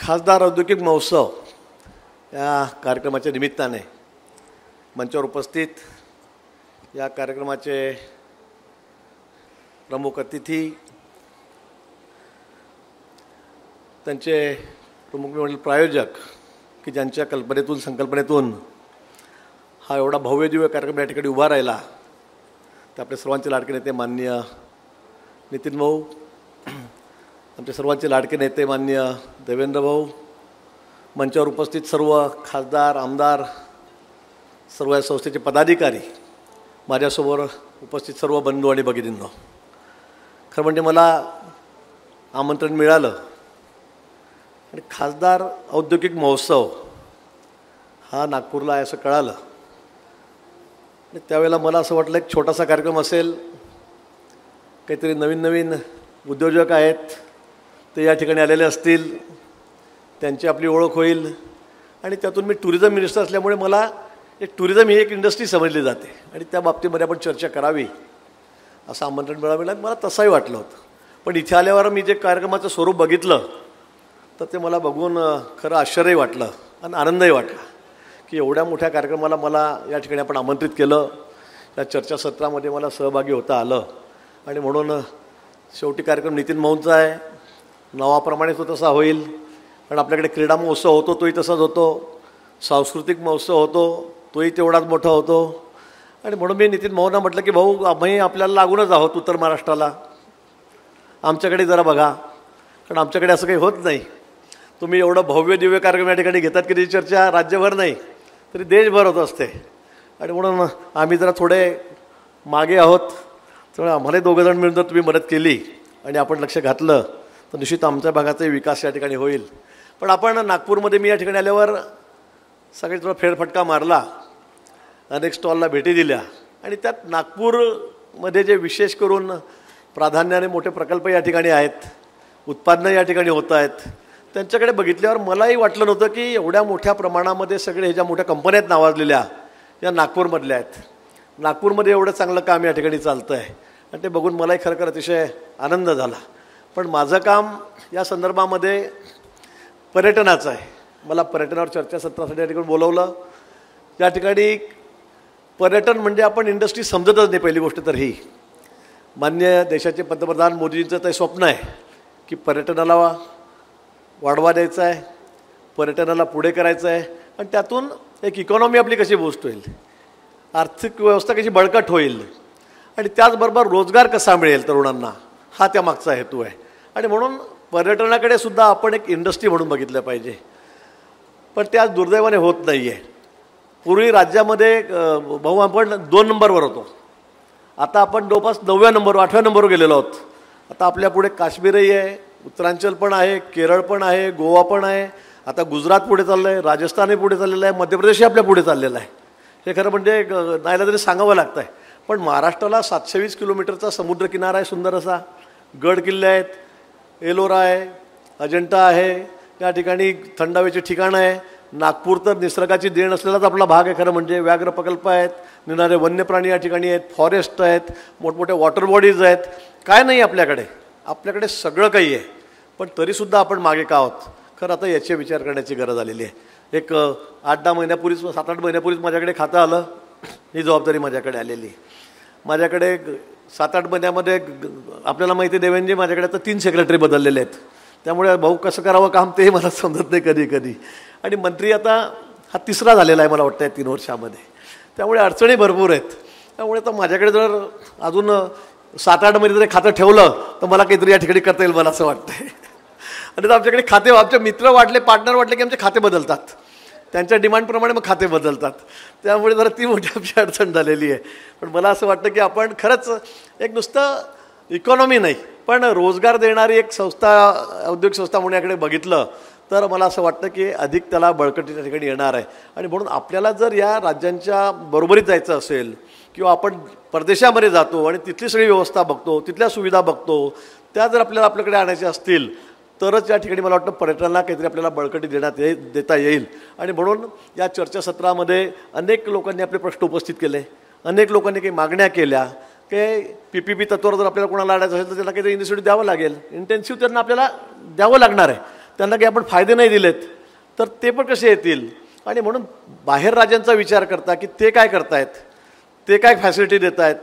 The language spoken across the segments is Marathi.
खासदार औद्योगिक महोत्सव या कार्यक्रमाच्या निमित्ताने मंचावर उपस्थित या कार्यक्रमाचे प्रमुख अतिथी, त्यांचे प्रमुख म्हणजे प्रायोजक की ज्यांच्या कल्पनेतून संकल्पनेतून हा एवढा भव्य दिव्य कार्यक्रम या ठिकाणी उभा राहिला, ते आपले सर्वांचे लाडके नेते माननीय नितीन भाऊ, आमचे सर्वांचे लाडके नेते माननीय देवेंद्र भाऊ, मंचावर उपस्थित सर्व खासदार आमदार, सर्व या संस्थेचे पदाधिकारी, माझ्यासमोर उपस्थित सर्व बंधू आणि भगिनींनो, खरं म्हणजे मला आमंत्रण मिळालं आणि खासदार औद्योगिक महोत्सव हा नागपूरला आहे असं कळालं आणि त्यावेळेला मला असं वाटलं एक छोटासा कार्यक्रम असेल, काहीतरी नवीन नवीन उद्योजक आहेत ते या ठिकाणी आलेले असतील, त्यांची आपली ओळख होईल आणि त्यातून मी टुरिझम मिनिस्टर असल्यामुळे मला एक टुरिझम ही एक इंडस्ट्री समजली जाते आणि त्या बाबतीमध्ये आपण चर्चा करावी असं आमंत्रण मिळालं. मला तसंही वाटलं होतं, पण इथे आल्यावर मी जे कार्यक्रमाचं स्वरूप बघितलं तर ते मला बघून खरं आश्चर्यही वाटलं आणि आनंदही वाटला की एवढ्या मोठ्या कार्यक्रमाला मला या ठिकाणी आपण आमंत्रित केलं, या चर्चासत्रामध्ये मला सहभागी होता आलं आणि म्हणून शेवटी कार्यक्रम नितीन भाऊंचा आहे, नावाप्रमाणे तो तसा होईल. कारण आपल्याकडे क्रीडा महोत्सव होतो तोही तसाच होतो, सांस्कृतिक महोत्सव होतो तोही तेवढाच मोठा होतो आणि म्हणून मी नितीन भाऊंना म्हटलं की भाऊ, आम्ही आपल्याला लागूनच आहोत उत्तर महाराष्ट्राला, आमच्याकडे जरा बघा, कारण आमच्याकडे असं काही होत नाही. तुम्ही एवढं भव्य दिव्य कार्यक्रम या ठिकाणी घेतात की त्याची चर्चा राज्यभर नाही तरी देशभर होत असते आणि म्हणून आम्ही जरा थोडे मागे आहोत. तर आम्हालाही दोघंजण मिळून जर तुम्ही मदत केली आणि आपण लक्ष घातलं तर निश्चित आमच्या भागाचाही विकास या ठिकाणी होईल. पण आपण नागपूरमध्ये मी या ठिकाणी आल्यावर सगळे थोडा फेरफटका मारला, अनेक स्टॉलला भेटी दिल्या आणि त्यात नागपूरमध्ये जे विशेष करून प्राधान्याने मोठे प्रकल्प या ठिकाणी आहेत, उत्पादनं या ठिकाणी होत आहेत, त्यांच्याकडे बघितल्यावर मलाही वाटलं नव्हतं की एवढ्या मोठ्या प्रमाणामध्ये सगळे ह्या ज्या मोठ्या कंपन्या आहेत नावाजलेल्या या नागपूरमधल्या आहेत. नागपूरमध्ये एवढं चांगलं काम या ठिकाणी चालतं आहे आणि ते बघून मलाही खरं अतिशय आनंद झाला. पण माझं काम या संदर्भामध्ये पर्यटनाचं आहे. मला पर्यटनावर चर्चासत्रासाठी या ठिकाणी बोलवलं. या ठिकाणी पर्यटन म्हणजे आपण इंडस्ट्री समजतच नाही. पहिली गोष्ट तर ही माननीय देशाचे पंतप्रधान मोदींचं ते स्वप्न आहे की पर्यटनाला वाढवा द्यायचा आहे, पर्यटनाला पुढे करायचं आहे आणि त्यातून एक इकॉनॉमी आपली कशी बूस्ट होईल, आर्थिक व्यवस्था कशी बळकट होईल आणि त्याचबरोबर रोजगार कसा मिळेल तरुणांना, हा त्यामागचा हेतू आहे. आणि म्हणून पर्यटनाकडे सुद्धा आपण एक इंडस्ट्री म्हणून बघितलं पाहिजे. पण ते आज दुर्दैवाने होत नाही आहे. पूर्वी राज्यामध्ये भाऊ आपण 2 नंबरवर होतो, आता आपण जवळपास 9व्या नंबरवर 8व्या नंबरवर गेलेलो आहोत. आता आपल्यापुढे काश्मीरही आहे, उत्तरांचल पण आहे, केरळ पण आहे, गोवा पण आहे, आता गुजरात पुढे चाललं आहे, राजस्थानही पुढे चाललेलं आहे, मध्य प्रदेशही आपल्या पुढे चाललेलं आहे. हे खरं म्हणजे नाहीला तरी सांगावं लागतं आहे. पण महाराष्ट्राला 720 किलोमीटरचा समुद्रकिनारा आहे, सुंदर असा, गड किल्ले आहेत, एलोरा आहे, अजंठा आहे, या ठिकाणी थंड हवेचे ठिकाणं आहे. नागपूर तर निसर्गाची देण असलेलाच आपला भाग आहे. खरं म्हणजे व्याघ्र प्रकल्प आहेत, निनारे वन्य प्राणी या ठिकाणी आहेत, फॉरेस्ट आहेत, मोठमोठे वॉटर बॉडीज आहेत. काय नाही आपल्याकडे, आपल्याकडे सगळं काही आहे. पण तरीसुद्धा आपण मागे का आहोत, खरं आता याचे विचार करण्याची गरज आलेली आहे. एक 8-10 महिन्यापूर्वीच 7-8 महिन्यापूर्वीच माझ्याकडे खातं आलं, ही जबाबदारी माझ्याकडे आलेली. माझ्याकडे 7-8 महिन्यामध्ये आपल्याला माहिती आहे देवेंद्रजी, माझ्याकडे आता 3 सेक्रेटरी बदललेले आहेत. त्यामुळे भाऊ कसं करावं काम तेही मला समजत नाही कधी कधी. आणि मंत्री आता हा 3रा झालेला आहे मला वाटतं 3 वर्षामध्ये. त्यामुळे अडचणी भरपूर आहेत. त्यामुळे आता माझ्याकडे जर अजून 7-8 महिने जरी खातं ठेवलं तर मला काहीतरी या ठिकाणी करता येईल मला असं वाटतं. आणि तर आमच्याकडे खाते, आमचे मित्र वाटले, पार्टनर वाटले की आमचे खाते बदलतात, त्यांच्या डिमांडप्रमाणे मग खाते बदलतात. त्यामुळे जरा ती मोठी आमची अडचण झालेली आहे. पण मला असं वाटतं की आपण खरंच एक नुसतं इकॉनॉमी नाही पण रोजगार देणारी एक संस्था, औद्योगिक संस्था म्हणून याकडे बघितलं तर मला असं वाटतं की अधिक त्याला बळकटी त्या ठिकाणी येणार आहे. आणि म्हणून आपल्याला जर या राज्यांच्या बरोबरीत जायचं असेल किंवा आपण परदेशामध्ये जातो आणि तिथली सगळी व्यवस्था बघतो, तिथल्या सुविधा बघतो, त्या जर आपल्याकडे आणायच्या असतील तरच या ठिकाणी मला वाटतं पर्यटनाला काहीतरी आपल्याला बळकटी देता येईल. आणि म्हणून या चर्चासत्रामध्ये अनेक लोकांनी आपले प्रश्न उपस्थित केले, अनेक लोकांनी काही मागण्या केल्या की PPP तत्वावर जर आपल्याला कोणाला आणायचं असेल तर त्याला काहीतरी इन्स्टिट्यूट द्यावं लागेल, इंटेन्सिव्ह त्यांना आपल्याला द्यावं लागणार आहे. त्यांना काही आपण फायदे नाही दिलेत तर ते पण कसे येतील. आणि म्हणून बाहेर राज्यांचा विचार करता की ते काय करतायत, ते काय फॅसिलिटी देत आहेत,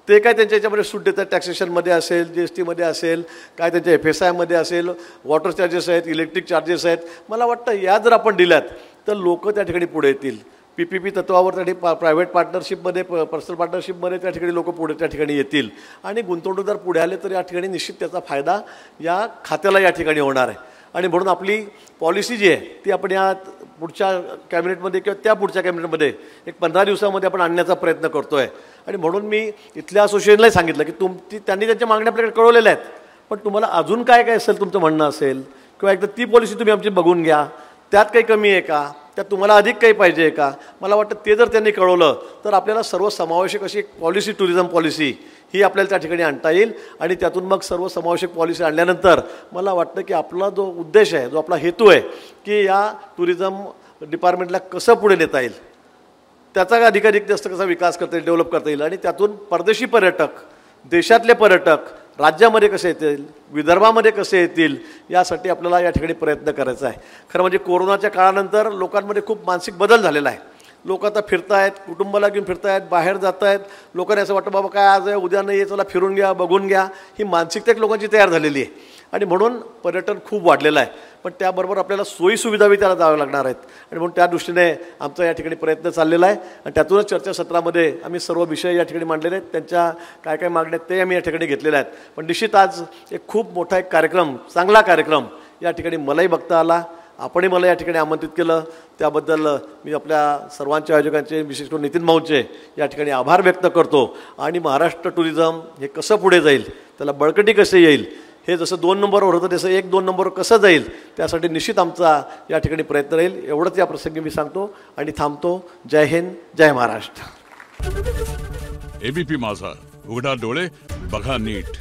ते काय त्यांच्या याच्यामध्ये सूट देतात, टॅक्सेशनमध्ये असेल, GSTमध्ये असेल, काय त्यांच्या FSIमध्ये असेल, वॉटर चार्जेस आहेत, इलेक्ट्रिक चार्जेस आहेत. मला वाटतं या जर आपण दिल्यात तर लोक त्या ठिकाणी पुढे येतील. PPP तत्वावर त्या ठिकाणी प्रायव्हेट पार्टनरशिपमध्ये, पर्सनल पार्टनरशिपमध्ये त्या ठिकाणी लोक पुढे त्या ठिकाणी येतील. आणि गुंतवणूकदार पुढे आले तर या ठिकाणी निश्चित त्याचा फायदा या खात्याला या ठिकाणी होणार आहे. आणि म्हणून आपली पॉलिसी जी आहे ती आपण या पुढच्या कॅबिनेटमध्ये किंवा त्या पुढच्या कॅबिनेटमध्ये एक 15 दिवसामध्ये आपण आणण्याचा प्रयत्न करतो आहे. आणि म्हणून मी इथल्या असोसिएशनलाही सांगितलं की त्यांनी त्यांच्या मागण्या आपल्याकडे कळवलेल्या आहेत, पण तुम्हाला अजून काय काय असेल तुमचं म्हणणं असेल किंवा एकदा ती पॉलिसी तुम्ही आमची बघून घ्या, त्यात काही कमी आहे का, त्यात तुम्हाला अधिक काही पाहिजे आहे का. मला वाटतं ते जर त्यांनी कळवलं तर आपल्याला सर्वसमावेशक अशी एक पॉलिसी, टुरिझम पॉलिसी ही आपल्याला त्या ठिकाणी आणता येईल. आणि त्यातून मग सर्वसमावेशक पॉलिसी आणल्यानंतर मला वाटतं की आपला जो उद्देश आहे, जो आपला हेतू आहे की या टुरिझम डिपार्टमेंटला कसं पुढे नेता येईल, त्याचा अधिकाधिक जास्त कसा विकास करता येईल, डेव्हलप करता येईल. आणि त्यातून परदेशी पर्यटक, देशातले पर्यटक राज्यामध्ये कसे येतील, विदर्भामध्ये कसे येतील, यासाठी आपल्याला या ठिकाणी प्रयत्न करायचा आहे. खरं म्हणजे कोरोनाच्या काळानंतर लोकांमध्ये खूप मानसिक बदल झालेला आहे. लोक आता फिरतायत, कुटुंबाला घेऊन फिरतायत, बाहेर जात आहेत. लोकांना असं वाटतं बाबा काय आज आहे, उद्या नाही आहे, चला फिरून घ्या, बघून घ्या. ही मानसिकता एक लोकांची तयार झालेली आहे. आणि म्हणून पर्यटन खूप वाढलेलं आहे. पण त्याबरोबर आपल्याला सोयीसुविधाही त्याला द्याव्या लागणार आहेत. आणि म्हणून त्या दृष्टीने आमचा या ठिकाणी प्रयत्न चाललेला आहे. आणि त्यातूनच चर्चासत्रामध्ये आम्ही सर्व विषय या ठिकाणी मांडलेले आहेत. त्यांच्या काय काय मागण्या आहेत ते आम्ही या ठिकाणी घेतलेल्या आहेत. पण निश्चित आज एक खूप मोठा एक कार्यक्रम, चांगला कार्यक्रम या ठिकाणी मलाही बघता आला. आपणही मला या ठिकाणी आमंत्रित केलं, त्याबद्दल मी आपल्या सर्वांच्या आयोजकांचे, विशेष करून नितीन भाऊंचे या ठिकाणी आभार व्यक्त करतो. आणि महाराष्ट्र टुरिझम हे कसं पुढे जाईल, त्याला बळकटी कसे येईल, हे जसं 2 नंबरवर होतं तसं 1-2 नंबरवर कसं जाईल, त्यासाठी निश्चित आमचा या ठिकाणी प्रयत्न राहील. एवढंच या प्रसंगी मी सांगतो आणि थांबतो. जय हिंद, जय महाराष्ट्र. ABP माझा, उघडा डोळे बघा नीट.